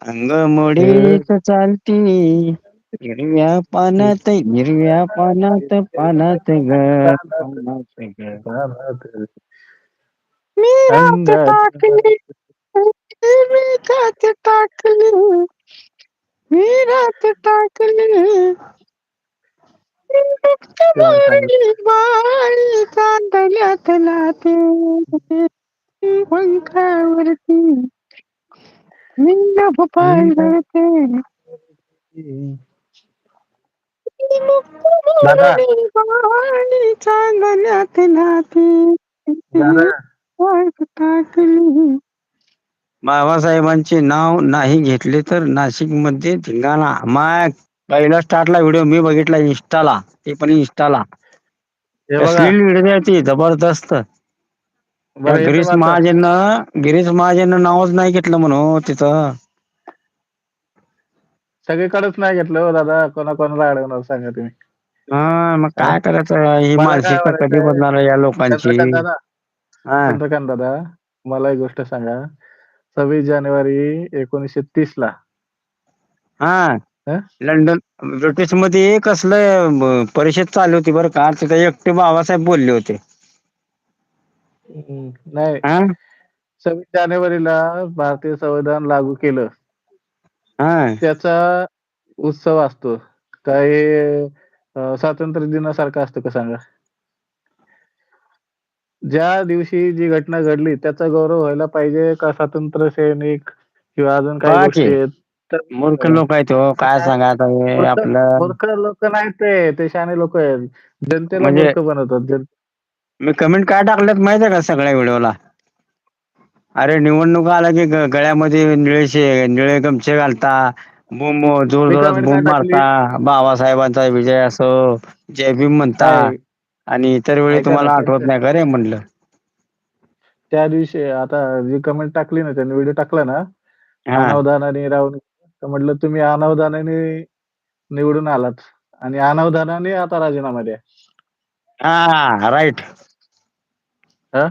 अंग मोडीत चालती हिरव्या पानात हिरव्या पानात पानात ग पानात ग. मी रात अंगात टाकली मी रात टाकली मी रात टाकली तेव्हा सांगत बाळी चांदण्यात लाते पंखावरती मी भोपाळ गळते मुक्त दादा मोरणी बाळी चांदण्यात लाते दादा टाकली. बाबासाहेबांचे नाव नाही घेतले तर नाशिक मध्ये धिंगाणा. मग पहिला स्टार्टला व्हिडिओ मी बघितला इंस्टाला, ते पण इंस्टाला. हे बघा कसली व्हिडिओ आहे ती जबरदस्त. त्या बरं येतो गिरीश का आता महाजननं नावच नाही घेतलं म्हणून तिथं. सगळीकडेच नाही घेतलं हो दादा, कोणाकोणाला अडवणार सांगा तुम्ही. हा मग हा काय करायचं, ही मला काय मानसिकता कधी म्हणायचंय बदलणार या लोकांची. चंद्रकांत दादा हा चंद्रकांत दादा मला एक गोष्ट सांगा. 26 जानेवारी 1930 ला हा हं? लंडन ब्रिटिश मध्ये परिषद चालू होती बरं का, तिथे एकटे बाबासाहेब बोलले होते. नाही, हा 26 जानेवारीला भारतीय संविधान लागू केलं. हा त्याचा उत्सव असतो. काही स्वातंत्र्य दिनासारखं असतं का सांगा. ज्या दिवशी जी घटना घडली त्याचा गौरव व्हायला पाहिजे का स्वातंत्र्य सैनिक किंवा अजून काही बघा की गोष्टी आहेत तर मूर्ख लोक आहेत हो, तर काय काय सांगा आता हे मूर्ख आपलं. मूर्ख लोक नाहीत, ते शहाणे लोक आहेत. जनतेला म्हणजे मूर्ख बनवतात. मी कमेंट काय टाकलेत माहिती आहे का सगळ्या व्हिडिओला. अरे निवडणूक आला की गळ्यामध्ये निळे गमछे घालता, जोर मी जोरात कमेंट काय बोंब टाकली मारता, बाबासाहेबांचा विजय असो, जय भीम म्हणता. नाही आणि इतर वेळी ऐका ना तुम्हाला आठवत नाही का रे म्हणलं. त्या दिवशी आता जी कमेंट टाकली ना, त्यांनी व्हिडिओ टाकला ना, हा अनावधानाने राहून, तर म्हटलं तुम्ही अनावधानाने निवडून आलात आणि अनावधानाने आता राजीनामा द्या. हा राईट. हा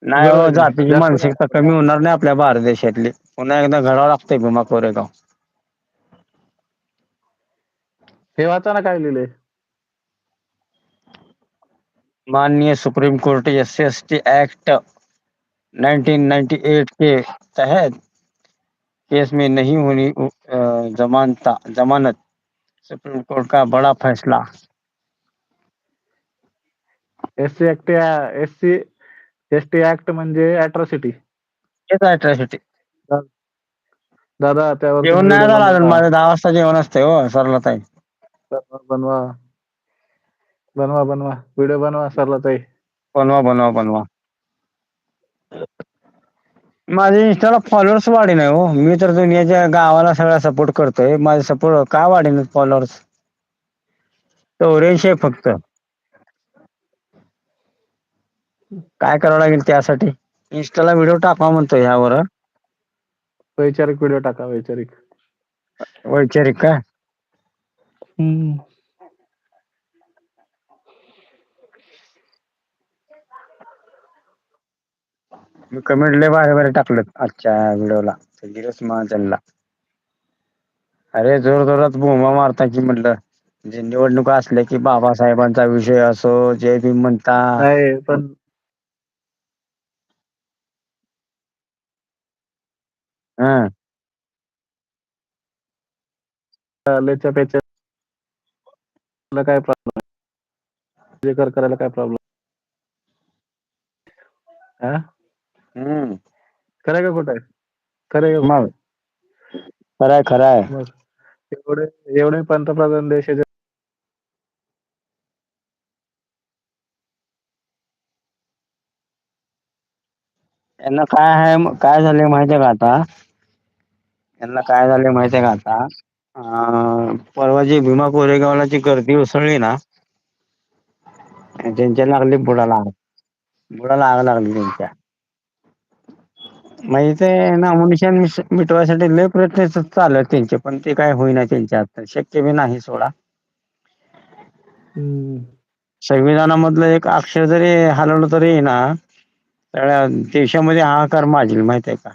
नाही बरोबर हो, आहे की नाही? जातीची जास्त मानसिकता कमी होणार नाही आपल्या भारत देशातली. पुन्हा एकदा घडावं लागतंय भीमा कोरेगाव. हे वाचा ना काय लिहिलंय. माननीय सुप्रीम कोर्ट SC/ST एक्ट 1998 के तहत केस में नहीं होनी जमानत, सुप्रीम कोर्ट का बड़ा फैसला. SC/ST ऍक्ट म्हणजे अॅट्रॉसिटी. हेच अॅट्रॉसिटी. दादा त्यावर जेवण तुम्ही नाही व्हिडिओ झालं अजून बनवा. माझं, 10 वाजता जेवण असतंय हो सरलाताई. बनवा बनवा बनवा व्हिडिओ बनवा सरलाताई. बनवा. माझे इंस्टाला फॉलोअर्स वाढे नाही हो. मी तर दुनियाच्या गावाला सगळ्या सपोर्ट करतोय, माझे सपोर्ट का वाढेनात फॉलोअर्स. 84 फक्त. काय करावं लागेल त्यासाठी. इंस्टाला व्हिडिओ टाकावा म्हणतोय ह्यावर. वैचारिक व्हिडिओ टाका, वैचारिक. वैचारिक का. हम्म. मी कमेंट लय भारी भारी टाकलेत आजच्या व्हिडिओला, गिरीश महाजनला. अरे जोर जोरात बोंबा मारता की म्हटलं. म्हणजे निवडणुका असल्या की बाबासाहेबांचा विषय असो, जय भीम म्हणता. नाही पण हा लेच्या पेच्या काय प्रॉब्लेम आहे, करायला काय प्रॉब्लेम. हा हम्म. खरं का खोटं आहे. खरं का खोटं मग आहे. खरंय. मग एवढे पंतप्रधान देशाचे यांना काय आहे, काय झालंय माहितीये का आता. यांना काय झालंय माहितीये का आता. परवा जी भीमा कोरेगावला जी गर्दी उसळली ना, त्यांच्या लागली बुडाला आग. बुडाला आग लागली त्यांच्या. म्हणजे ते नामोनिशान मिटवायसाठी लय प्रयत्न चालू आहेत त्यांचे, पण ते काय होईना त्यांच्या हातनं. शक्य बी नाही सोडा. हम्म. संविधानामधलं एक अक्षर जरी हलवलं तरी ना, सगळ्या देशामध्ये हाहाकार माजेल माहित आहे का?